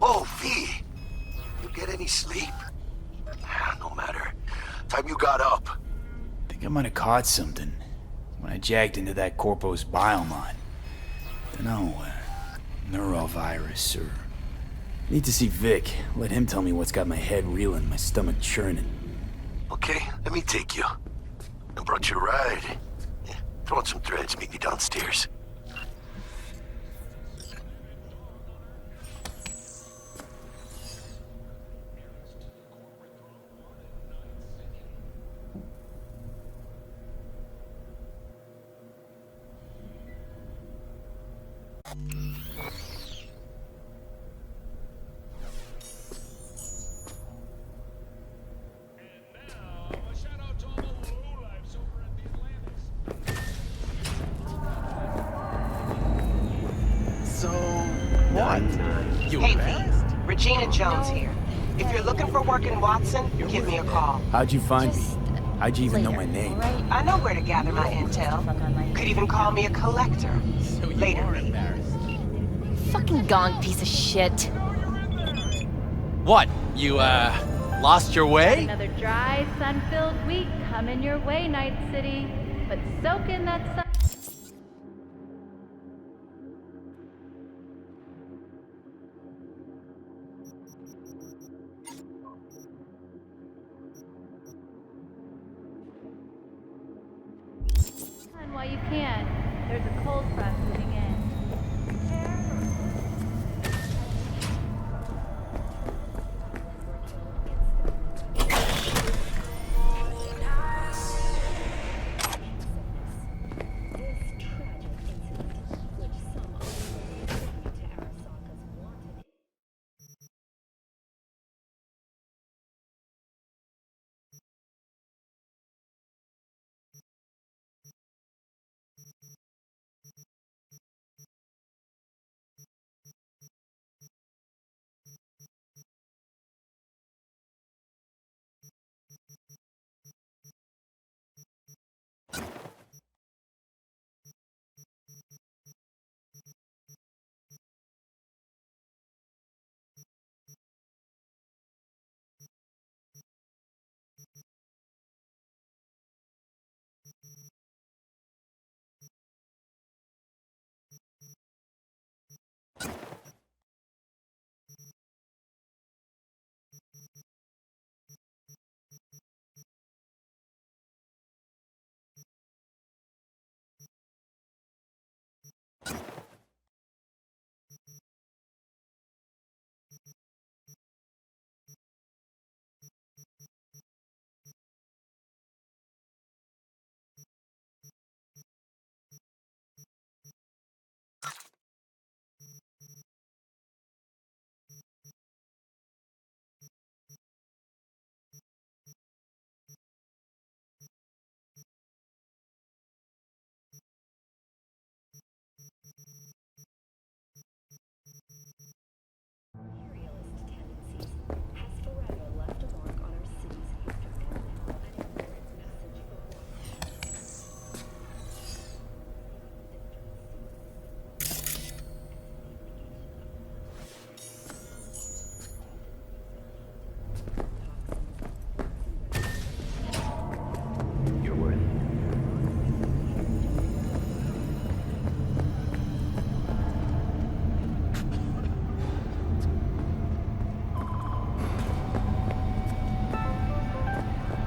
Oh, V. You get any sleep? No matter. Time you got up. Think I might have caught something when I jacked into that Corpo's biomod. Dunno, neurovirus or... Need to see Vic. Let him tell me what's got my head reeling, my stomach churning. Okay, let me take you. I brought you a ride. Yeah, throw on some threads, meet me downstairs. Hey, V. Regina Jones here. If you're looking for work in Watson, give me a call. How'd you find me? How'd you even know my name? I know where to gather my intel. Could even call me a collector. Later, V. Fucking gong piece of shit. What? You, lost your way? Another dry, sun-filled week coming your way, Night City. But soak in that sun. While you can, there's a cold front moving in.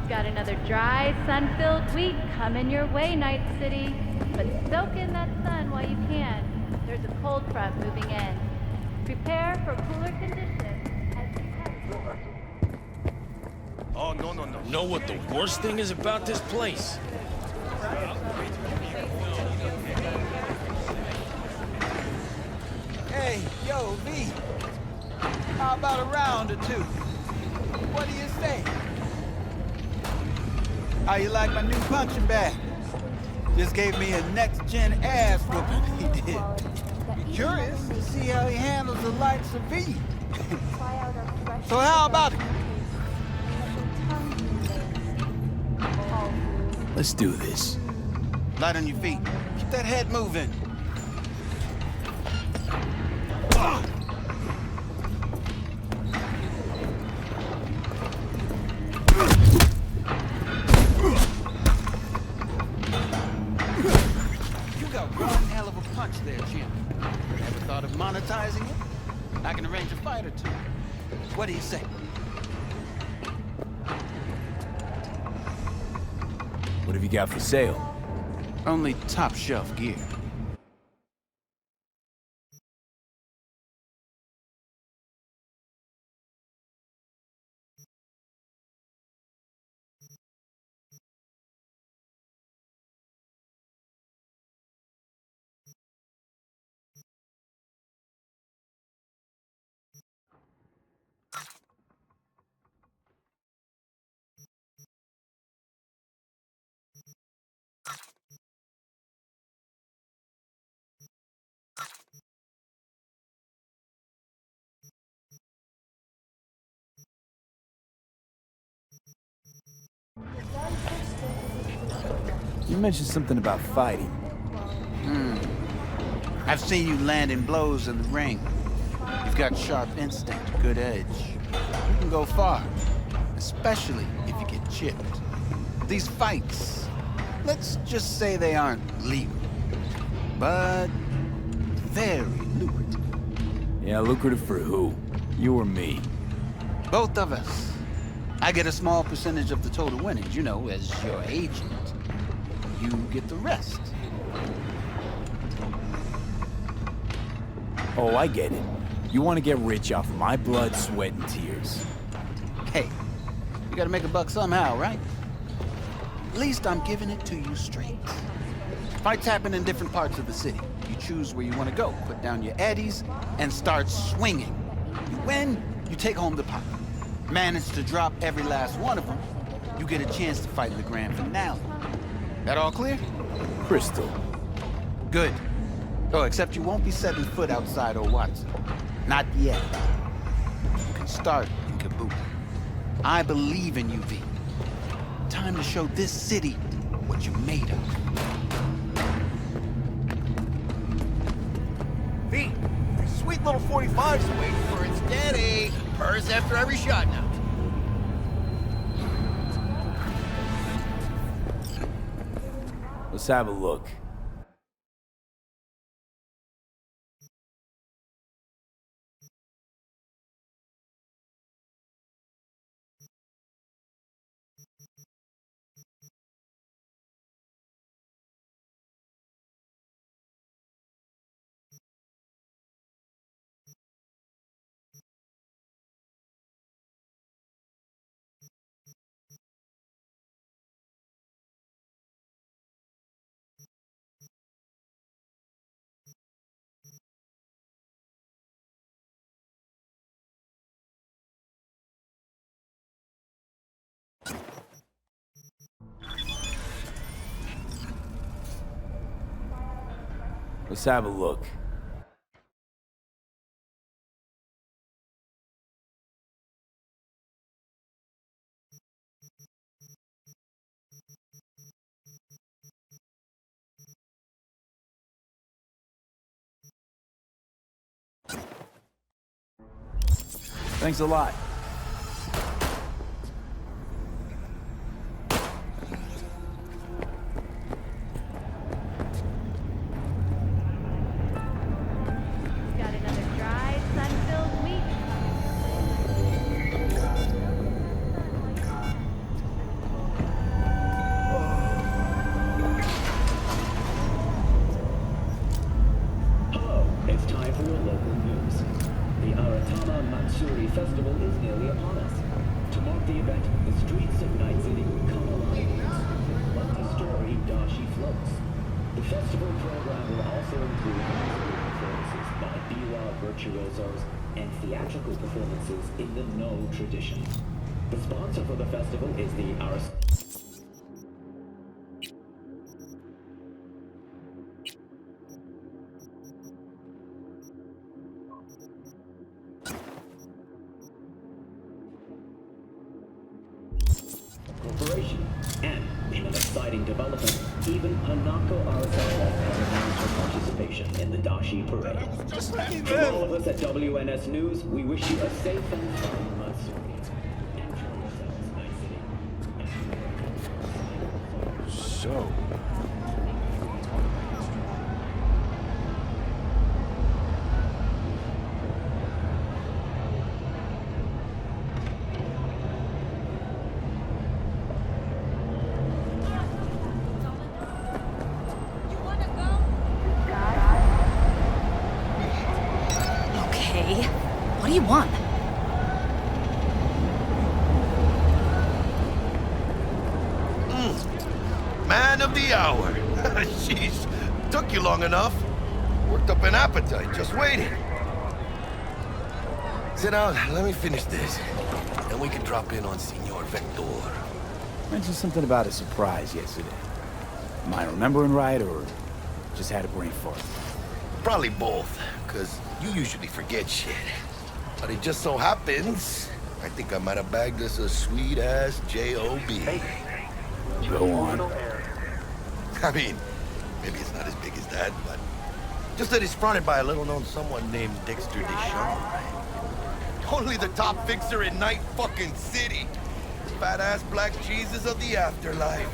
Got another dry, sun-filled week coming your way, Night City. But soak in that sun while you can. There's a cold front moving in. Prepare for cooler conditions as you head. Oh, no. Know what the worst thing is about this place? Hey, yo, V. How about a round or two? What do you say? How you like my new punching bag? Just gave me a next-gen ass whooping, he did. Curious to see how he handles the likes of V. So how about it? Let's do this. Light on your feet. Keep that head moving. much there, champ. Ever thought of monetizing it? I can arrange a fight or two. What do you say? What have you got for sale? Only top shelf gear. You mentioned something about fighting. I've seen you landing blows in the ring. You've got sharp instinct, good edge. You can go far, especially if you get chipped. These fights, let's just say they aren't legal, but very lucrative. Yeah, lucrative for who? You or me? Both of us. I get a small percentage of the total winnings, you know, as your agent. You get the rest. Oh, I get it. You want to get rich off of my blood, sweat, and tears. Hey, you gotta make a buck somehow, right? At least I'm giving it to you straight. Fights happen in different parts of the city. You choose where you want to go, put down your eddies, and start swinging. You win, you take home the pot. Manage to drop every last one of them, you get a chance to fight in the grand finale. That all clear? Crystal. Good. Oh, except you won't be setting foot outside old Watson. Not yet. You can start in Kabuki. I believe in you, V. Time to show this city what you're made of. V, your sweet little 45's waiting for its daddy. Purrs after every shot now. Let's have a look. Let's have a look. Thanks a lot. Got another dry, sun-filled week. Hello, it's time for your local news. The Aratama Matsuri Festival is nearly upon us. To mark the event, the streets of Night City come alive. Let the story Dashi floats. The festival program will also include performances by biwa virtuosos and theatrical performances in the No tradition. The sponsor for the festival is the Corporation. And, in an exciting development, even Hanako Arasaka has announced her participation in the Dashi Parade. From all of us at WNS News, we wish you a safe and fun Matsuri. Enjoy yourselves, Night City. So, do you want? Man of the hour. Jeez, took you long enough. Worked up an appetite, just waiting. Sit down, let me finish this. Then we can drop in on Senor Vector. Mentioned something about a surprise yesterday. Am I remembering right, or just had a brain fart? Probably both, because you usually forget shit. But it just so happens, I think I might have bagged us a sweet-ass J.O.B. Go on. I mean, maybe it's not as big as that, but just that it's fronted by a little-known someone named Dexter Deschamps, right? Only the top fixer in Night fucking City. Fat-ass black Jesus of the afterlife.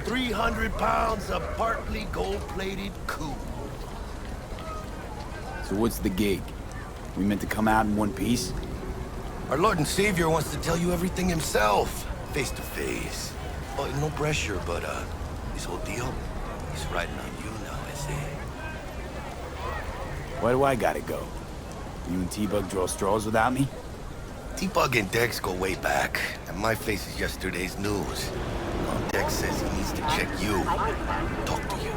300 pounds of partly gold-plated coup. So what's the gig? We meant to come out in one piece? Our Lord and Savior wants to tell you everything himself, face to face. Oh, no pressure, but this whole deal is riding on you now, I say. Why do I gotta go? You and T-Bug draw straws without me? T-Bug and Dex go way back, and my face is yesterday's news. Dex says he needs to check you, talk to you.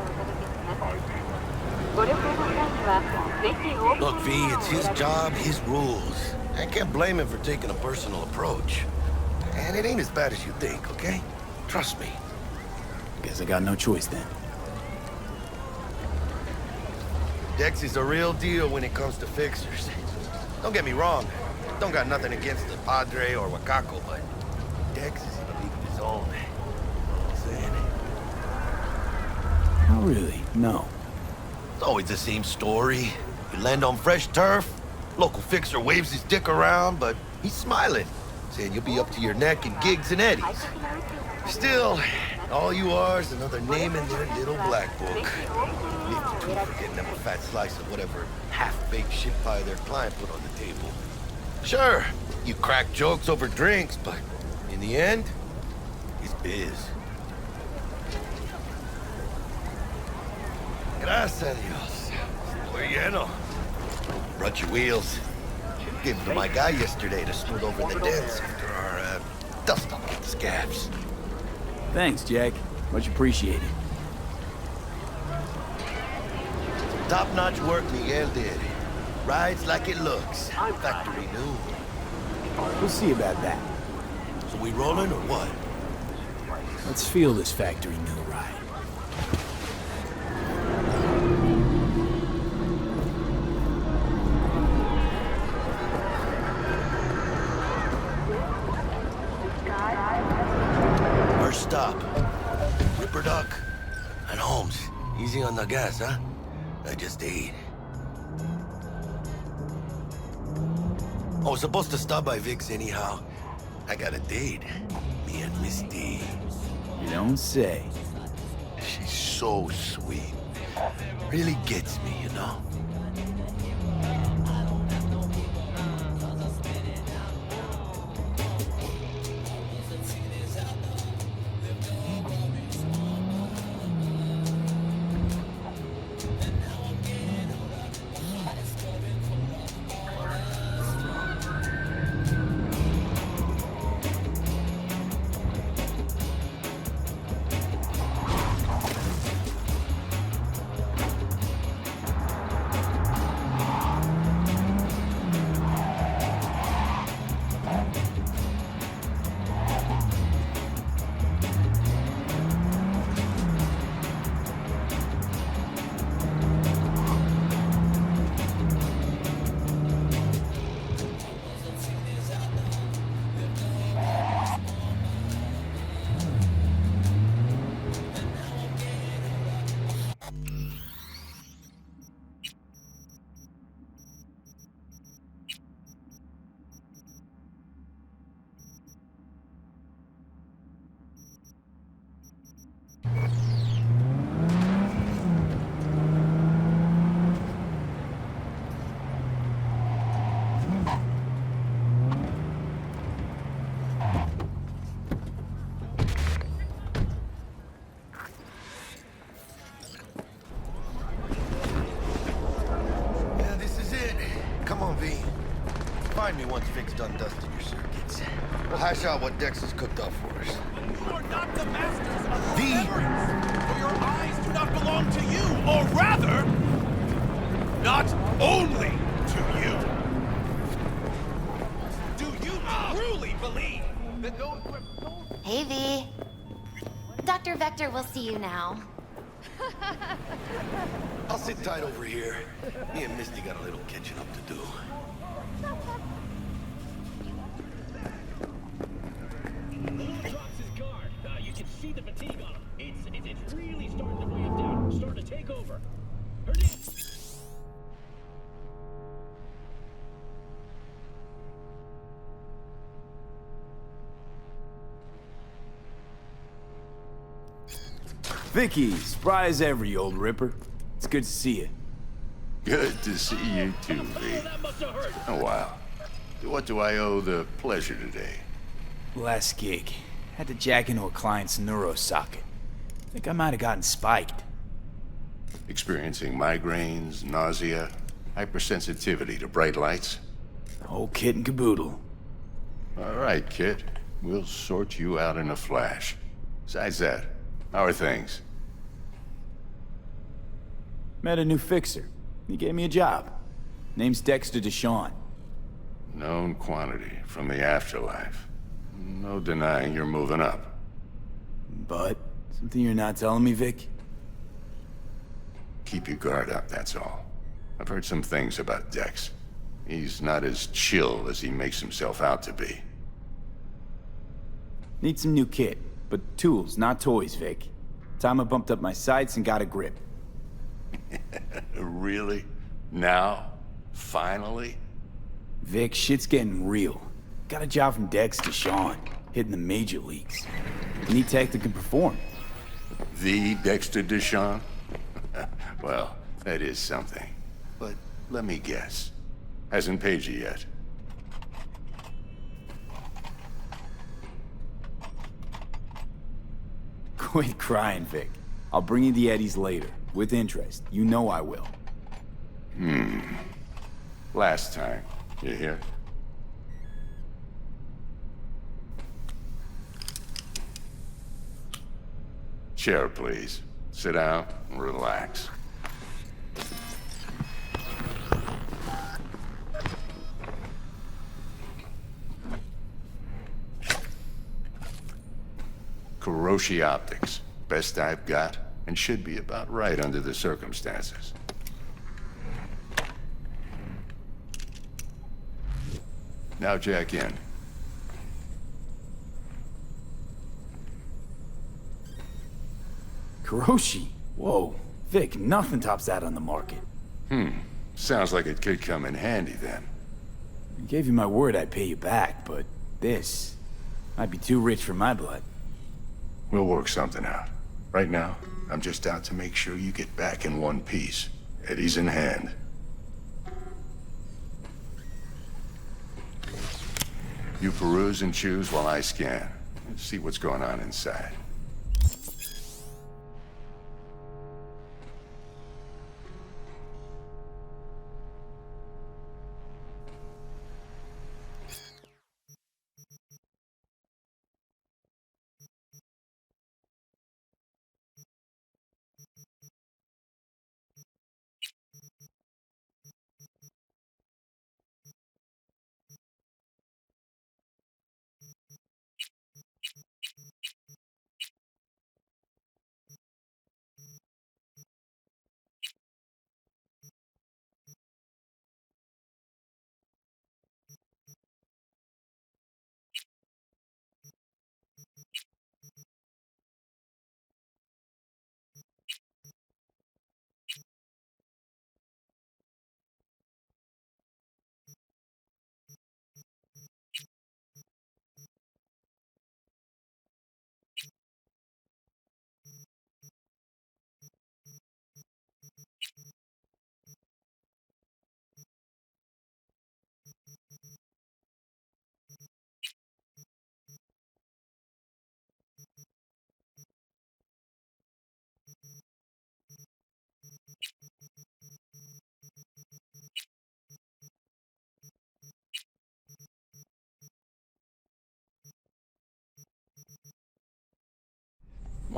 Look, V, it's his job, his rules. I can't blame him for taking a personal approach. And it ain't as bad as you think, okay? Trust me. Guess I got no choice then. Dex is a real deal when it comes to fixers. Don't get me wrong. Don't got nothing against the Padre or Wakako, but Dex is in a league of his own. Saying it. Not really, no. It's always the same story. You land on fresh turf, local fixer waves his dick around, but he's smiling, saying you'll be up to your neck in gigs and eddies. Still, all you are is another name in their little black book. Leave the two for getting them a fat slice of whatever half-baked shit pie their client put on the table. Sure, you crack jokes over drinks, but in the end, it's biz. Gracias a Dios. Estoy lleno. Brought your wheels. Gave them to my guy yesterday to smooth over the dents after our dust up the scabs. Thanks, Jack. Much appreciated. Top-notch work Miguel did. Rides like it looks. Factory new. We'll see about that. So we rolling or what? Let's feel this factory new ride. First stop. Ripper Duck and Holmes. Easy on the gas, huh? I just ate. I was supposed to stop by Vic's anyhow. I got a date. Me and Misty. You don't say. She's so sweet. Really gets me, you know? Remind me once Vic's done dusting your circuits. We'll hash out what Dex has cooked up for us. You are not the masters of deliverance, for your eyes do not belong to you, or rather, not only to you. Do you truly believe that those who have sold... Hey, V. Dr. Vector will see you now. I'll sit tight over here. Me and Misty got a little catching up to do. Drops his guard. You can see the fatigue on him. It's really starting to weigh him down. Starting to take over. Her name... Vicky, spry as ever, you old ripper. It's good to see you. Good to see you too, V. That must have hurt. Oh, wow. What do I owe the pleasure today? Last gig. Had to jack into a client's neuro socket. Think I might have gotten spiked. Experiencing migraines, nausea, hypersensitivity to bright lights? Whole kit and caboodle. All right, kid. We'll sort you out in a flash. Besides that, how are things? Met a new fixer. He gave me a job. Name's Dexter Deshawn. Known quantity from the afterlife. No denying you're moving up. But, something you're not telling me, Vic? Keep your guard up, that's all. I've heard some things about Dex. He's not as chill as he makes himself out to be. Need some new kit, but tools, not toys, Vic. Time I bumped up my sights and got a grip. Really? Now? Finally? Vic, shit's getting real. Got a job from Dex Deshawn, hitting the major leagues. Need tech that can perform. The Dexter Deshawn? Well, that is something. But let me guess. Hasn't paid you yet. Quit crying, Vic. I'll bring you the eddies later, with interest. You know I will. Last time. You hear? Chair, please. Sit down and relax. Kuroshi Optics. Best I've got, and should be about right under the circumstances. Now jack in. Kuroshi? Whoa. Vic, nothing tops that on the market. Sounds like it could come in handy then. I gave you my word I'd pay you back, but this might be too rich for my blood. We'll work something out. Right now, I'm just out to make sure you get back in one piece. Eddie's in hand. You peruse and choose while I scan. See what's going on inside.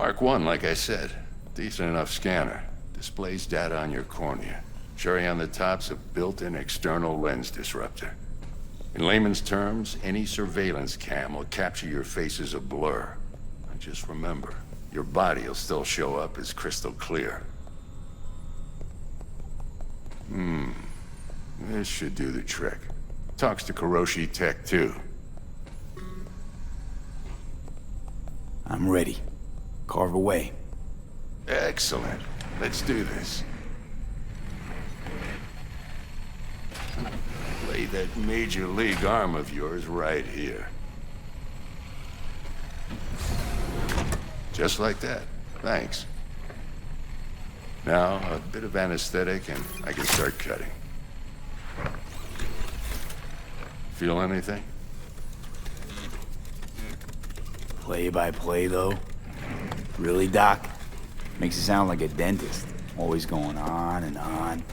Mark 1, like I said. Decent enough scanner. Displays data on your cornea. Cherry on the top's a built-in external lens disruptor. In layman's terms, any surveillance cam will capture your face as a blur. And just remember, your body will still show up as crystal clear. This should do the trick. Talks to Kuroshi Tech, too. I'm ready. Carve away. Excellent. Let's do this. Lay that major league arm of yours right here. Just like that. Thanks. Now, a bit of anesthetic and I can start cutting. Feel anything? Play by play, though? Really, Doc? Makes it sound like a dentist. Always going on and on.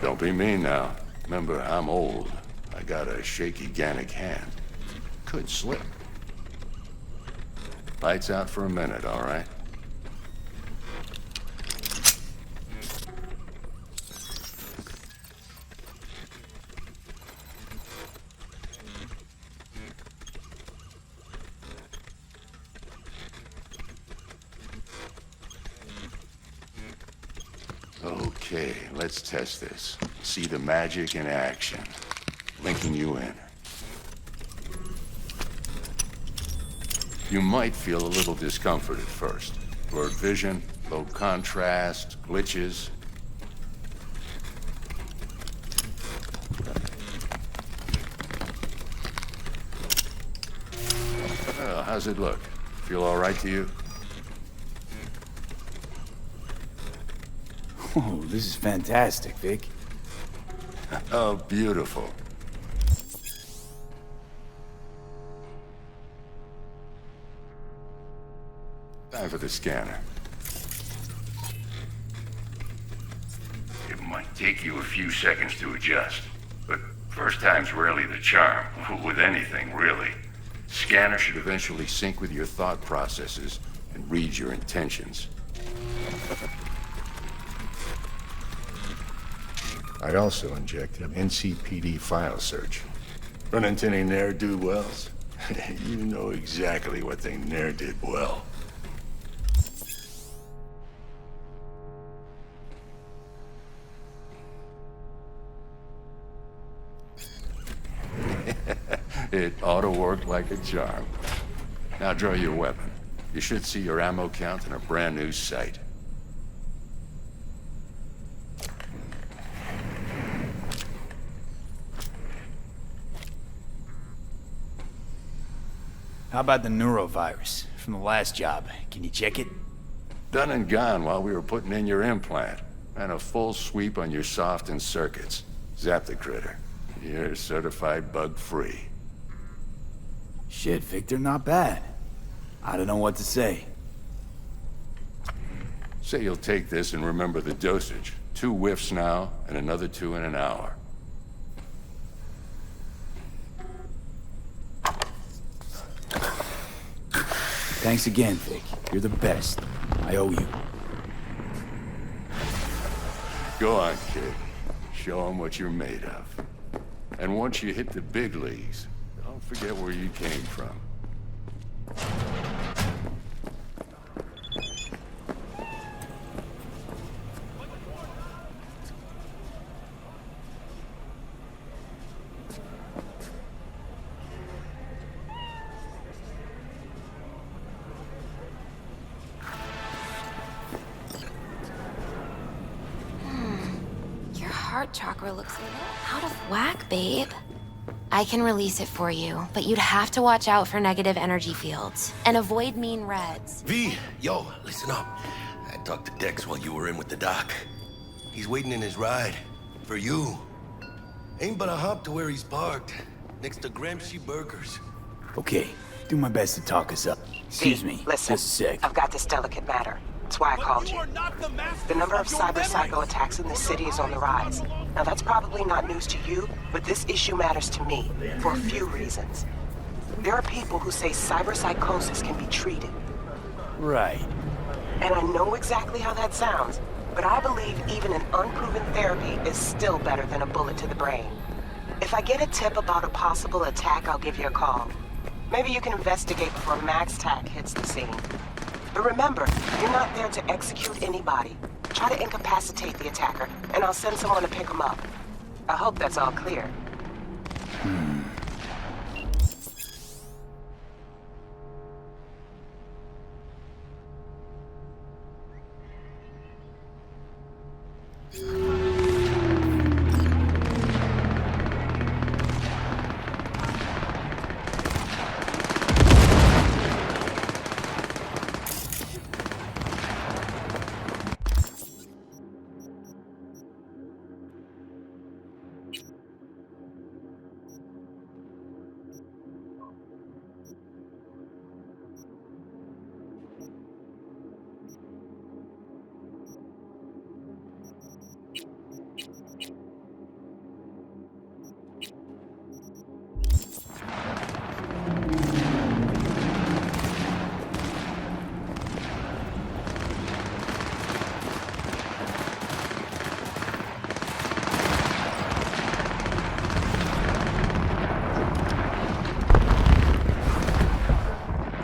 Don't be mean now. Remember, I'm old. I got a shaky Gannic hand. Could slip. Lights out for a minute, all right? Okay, let's test this. See the magic in action. Linking you in. You might feel a little discomfort at first. Blurred vision, low contrast, glitches. Well, how's it look? Feel all right to you? Oh, this is fantastic, Vic. Oh, beautiful. Time for the scanner. It might take you a few seconds to adjust, but first time's rarely the charm, with anything, really. Scanner should eventually sync with your thought processes and read your intentions. I also injected an NCPD file search. Run into any ne'er-do-wells? You know exactly what they ne'er did well. It ought to work like a charm. Now draw your weapon. You should see your ammo count in a brand new sight. How about the neurovirus from the last job? Can you check it? Done and gone while we were putting in your implant. And a full sweep on your soft and circuits. Zap the critter. You're certified bug-free. Shit, Victor, not bad. I don't know what to say. Say you'll take this and remember the dosage. 2 whiffs now, and another 2 in an hour. Thanks again, Vic. You're the best. I owe you. Go on, kid. Show them what you're made of. And once you hit the big leagues, don't forget where you came from. Heart chakra looks a little out of whack, babe. I can release it for you, but you'd have to watch out for negative energy fields and avoid mean reds. V, yo, listen up. I talked to DEX while you were in with the doc. He's waiting in his ride. For you. Ain't but a hop to where he's parked. Next to Gramsci Burgers. Okay, do my best to talk us up. Excuse me, listen, just a sec. I've got this delicate matter. That's why I called you. The number of cyber-psycho attacks in the city is on the rise. Now that's probably not news to you, but this issue matters to me for a few reasons. There are people who say cyberpsychosis can be treated. Right. And I know exactly how that sounds, but I believe even an unproven therapy is still better than a bullet to the brain. If I get a tip about a possible attack, I'll give you a call. Maybe you can investigate before Max Tack hits the scene. But remember, you're not there to execute anybody. Try to incapacitate the attacker, and I'll send someone to pick him up. I hope that's all clear.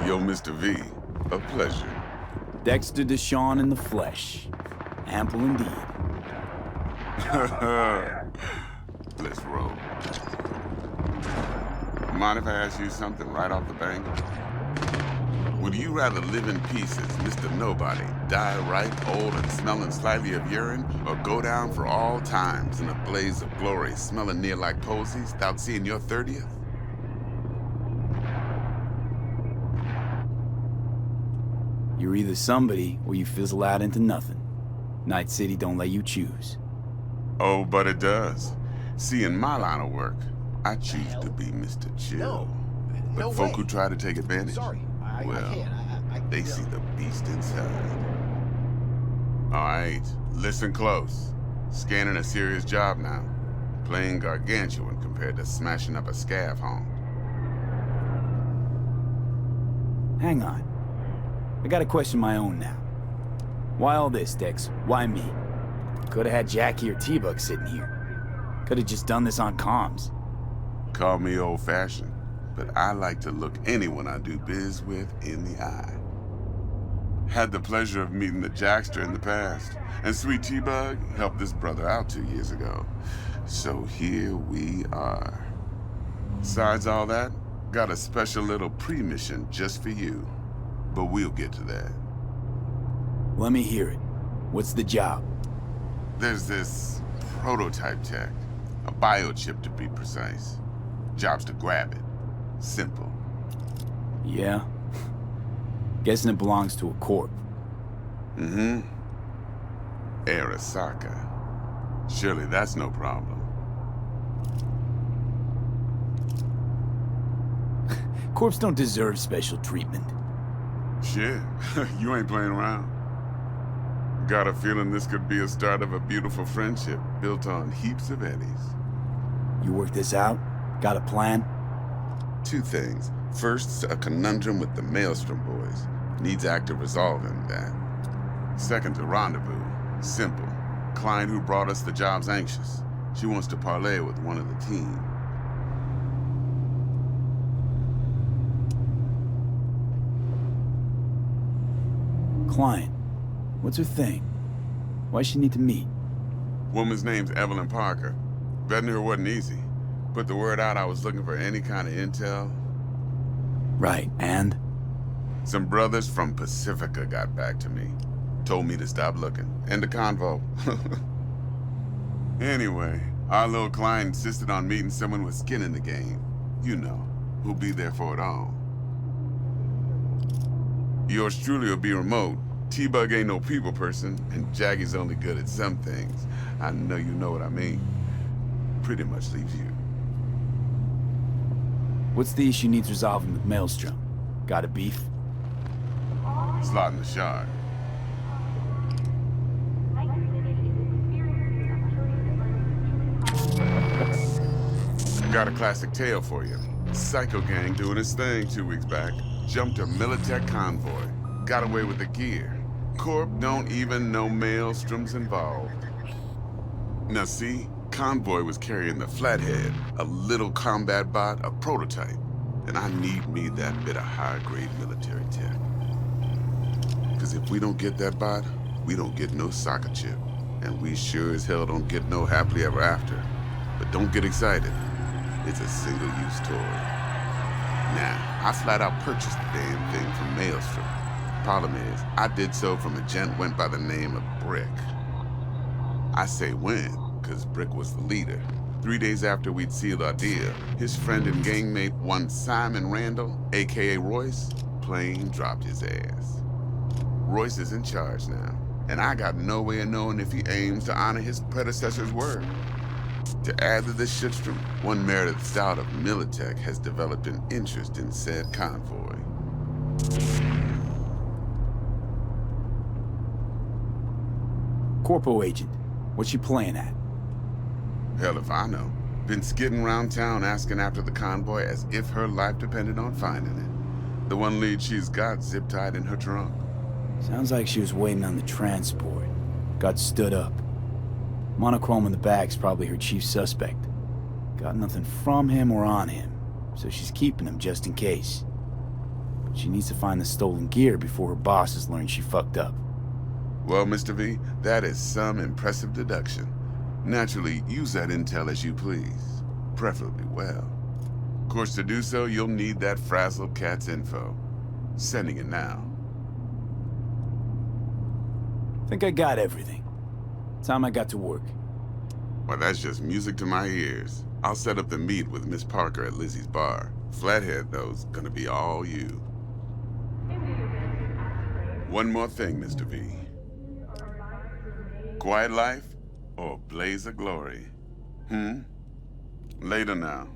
Yo, Mr. V, a pleasure. Dexter Deshawn in the flesh. Ample indeed. Let's roll. Mind if I ask you something right off the bank? Would you rather live in pieces, Mr. Nobody, die ripe, old, and smelling slightly of urine, or go down for all times in a blaze of glory, smelling near like posies, without seeing your 30th? You're either somebody or you fizzle out into nothing. Night City don't let you choose. Oh, but it does. See, in my line of work, I choose to be Mr. Chill. But folk who try to take advantage, they see the beast inside. All right, listen close. Scanning a serious job now. Playing gargantuan compared to smashing up a scav home. Hang on. I gotta question my own now. Why all this, Dex? Why me? Could've had Jackie or T-Bug sitting here. Could've just done this on comms. Call me old-fashioned, but I like to look anyone I do biz with in the eye. Had the pleasure of meeting the Jackster in the past, and sweet T-Bug helped this brother out 2 years ago. So here we are. Besides all that, got a special little pre-mission just for you. But we'll get to that. Let me hear it. What's the job? There's this prototype tech. A biochip to be precise. Job's to grab it. Simple. Yeah? Guessing it belongs to a corp. Mm-hmm. Arasaka. Surely that's no problem. Corps don't deserve special treatment. Shit, you ain't playing around. Got a feeling this could be a start of a beautiful friendship built on heaps of eddies. You work this out? Got a plan? Two things. First, a conundrum with the Maelstrom boys. Needs active resolving that. Second, a rendezvous. Simple. Client who brought us the job's anxious. She wants to parlay with one of the team. Client. What's her thing? Why she need to meet? Woman's name's Evelyn Parker. Vetting her wasn't easy. Put the word out I was looking for any kind of intel. Right, and? Some brothers from Pacifica got back to me. Told me to stop looking. End of convo. Anyway, our little client insisted on meeting someone with skin in the game. You know, who'll be there for it all. Yours truly will be remote. T-Bug ain't no people person, and Jaggy's only good at some things. I know you know what I mean. Pretty much leaves you. What's the issue needs resolving with Maelstrom? Got a beef? Slotting the shard. Got a classic tale for you. Psycho gang doing his thing 2 weeks back. Jumped a Militech convoy. got away with the gear. Corp don't even know Maelstrom's involved. Now see, Convoy was carrying the Flathead, a little combat bot, a prototype. And I need me that bit of high-grade military tech. Because if we don't get that bot, we don't get no soccer chip. And we sure as hell don't get no happily ever after. But don't get excited. It's a single-use toy. Now, I flat out purchased the damn thing from Maelstrom. Problem is, I did so from a gent went by the name of Brick. I say when, because Brick was the leader. 3 days after we'd sealed our deal, his friend and gangmate, one Simon Randall, aka Royce, plain dropped his ass. Royce is in charge now, and I got no way of knowing if he aims to honor his predecessor's word. To add to this shitstorm, one Meredith Stout of Militech has developed an interest in said convoy. Corpo agent, what's she playing at? Hell if I know. Been skidding around town asking after the convoy as if her life depended on finding it. The one lead she's got zip-tied in her trunk. Sounds like she was waiting on the transport. Got stood up. Monochrome in the bag's probably her chief suspect. Got nothing from him or on him, so she's keeping him just in case. But she needs to find the stolen gear before her bosses learn she fucked up. Well, Mr. V, that is some impressive deduction. Naturally, use that intel as you please. Preferably well. Of course, to do so, you'll need that frazzled cat's info. Sending it now. Think I got everything. Time I got to work. Well, that's just music to my ears. I'll set up the meet with Miss Parker at Lizzie's bar. Flathead, though's gonna be all you. One more thing, Mr. V. Quiet life or blaze of glory? Later now.